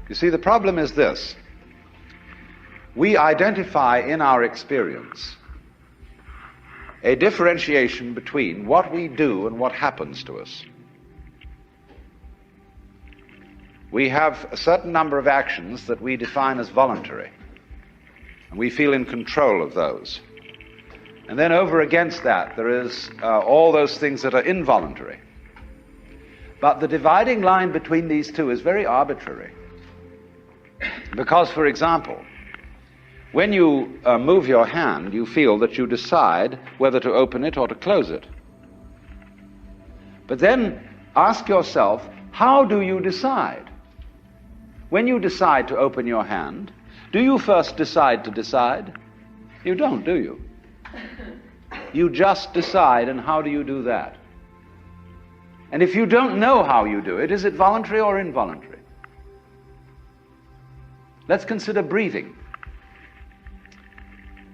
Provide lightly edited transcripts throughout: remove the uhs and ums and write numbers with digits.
You see, the problem is this. We identify in our experience a differentiation between what we do and what happens to us. We have a certain number of actions that we define as voluntary, and we feel in control of those. And then over against that, there is all those things that are involuntary. But the dividing line between these two is very arbitrary. Because, for example, when you move your hand, you feel that you decide whether to open it or to close it. But then ask yourself, how do you decide? When you decide to open your hand, do you first decide to decide? You don't, do you? You just decide, and how do you do that? And if you don't know how you do it, is it voluntary or involuntary? Let's consider breathing.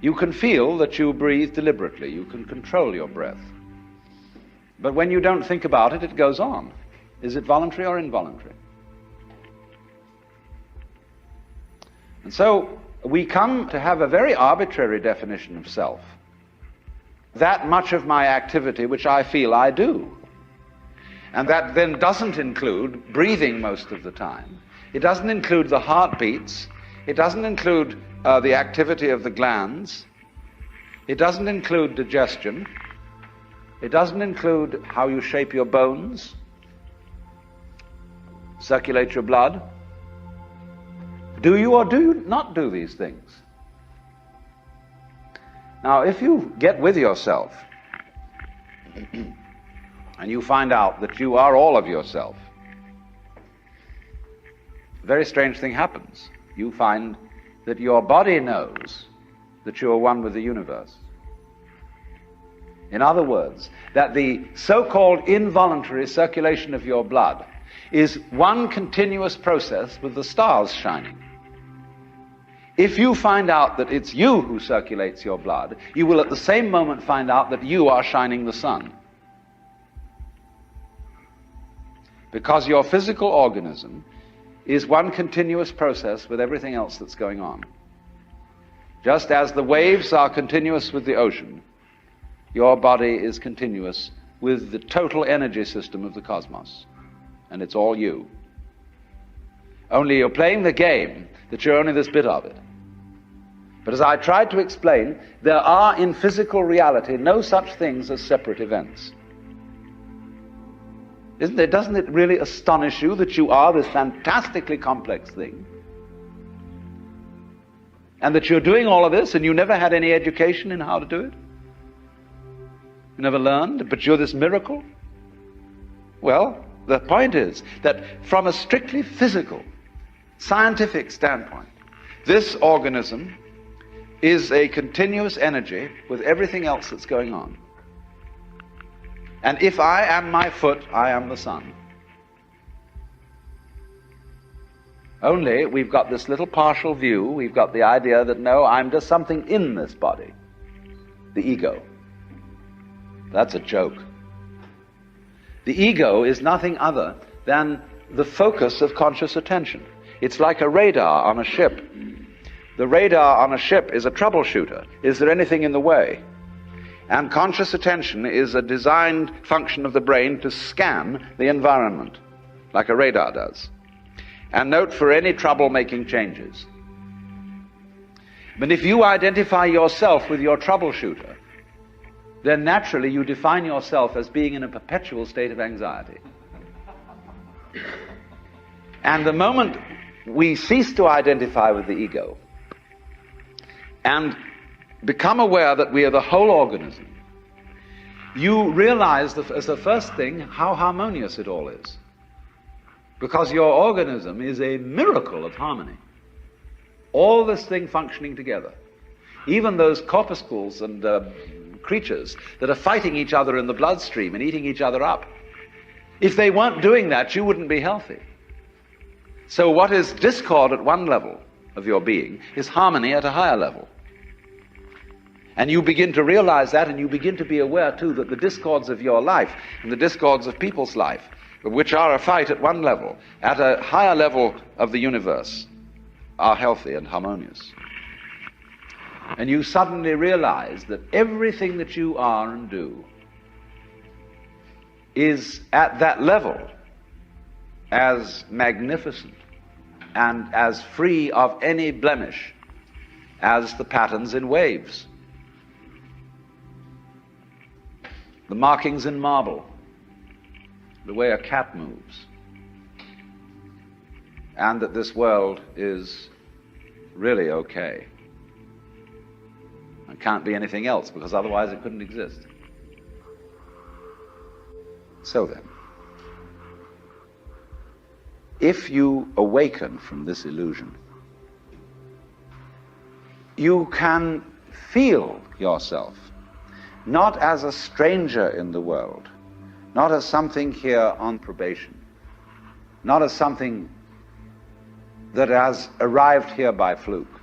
You can feel that you breathe deliberately. You can control your breath. But when you don't think about it, it goes on. Is it voluntary or involuntary? And so we come to have a very arbitrary definition of self. That much of my activity which I feel I do. And that then doesn't include breathing most of the time. It doesn't include the heartbeats. It doesn't include the activity of the glands. It doesn't include digestion. It doesn't include how you shape your bones, circulate your blood. Do you or do you not do these things? Now, if you get with yourself and you find out that you are all of yourself, a very strange thing happens. You find that your body knows that you are one with the universe. In other words, that the so-called involuntary circulation of your blood is one continuous process with the stars shining. If you find out that it's you who circulates your blood, you will at the same moment find out that you are shining the sun. Because your physical organism is one continuous process with everything else that's going on. Just as the waves are continuous with the ocean, your body is continuous with the total energy system of the cosmos. And it's all you. Only you're playing the game that you're only this bit of it. But as I tried to explain, there are in physical reality no such things as separate events. Doesn't it really astonish you that you are this fantastically complex thing? And that you're doing all of this and you never had any education in how to do it? You never learned, but you're this miracle? Well, the point is that from a strictly physical, scientific standpoint, this organism is a continuous energy with everything else that's going on. And if I am my foot, I am the sun. Only we've got this little partial view. We've got the idea that, no, I'm just something in this body. The ego. That's a joke. The ego is nothing other than the focus of conscious attention. It's like a radar on a ship. The radar on a ship is a troubleshooter. Is there anything in the way? And conscious attention is a designed function of the brain to scan the environment, like a radar does, and note for any trouble-making changes. But if you identify yourself with your troubleshooter, then naturally you define yourself as being in a perpetual state of anxiety. And the moment we cease to identify with the ego and become aware that we are the whole organism, you realize as the first thing how harmonious it all is. Because your organism is a miracle of harmony. All this thing functioning together. Even those corpuscles and creatures that are fighting each other in the bloodstream and eating each other up. If they weren't doing that, you wouldn't be healthy. So what is discord at one level of your being is harmony at a higher level. And you begin to realize that, and you begin to be aware too that the discords of your life and the discords of people's life which are a fight at one level, at a higher level of the universe, are healthy and harmonious. And you suddenly realize that everything that you are and do is at that level as magnificent and as free of any blemish as the patterns in waves, the markings in marble, the way a cat moves, and that this world is really okay and can't be anything else, because otherwise it couldn't exist. So then, if you awaken from this illusion, you can feel yourself not as a stranger in the world, not as something here on probation, not as something that has arrived here by fluke,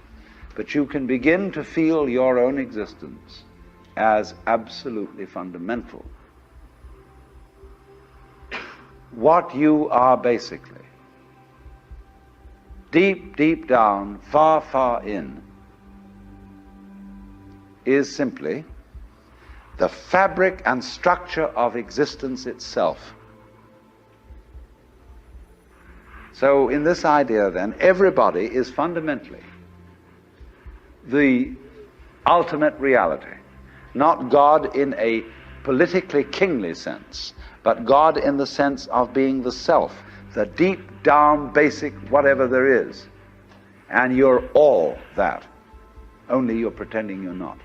but you can begin to feel your own existence as absolutely fundamental. What you are basically, deep, deep down, far, far in, is simply the fabric and structure of existence itself. So in this idea then, everybody is fundamentally the ultimate reality, not God in a politically kingly sense, but God in the sense of being the self, the deep down basic whatever there is. And you're all that, only you're pretending you're not.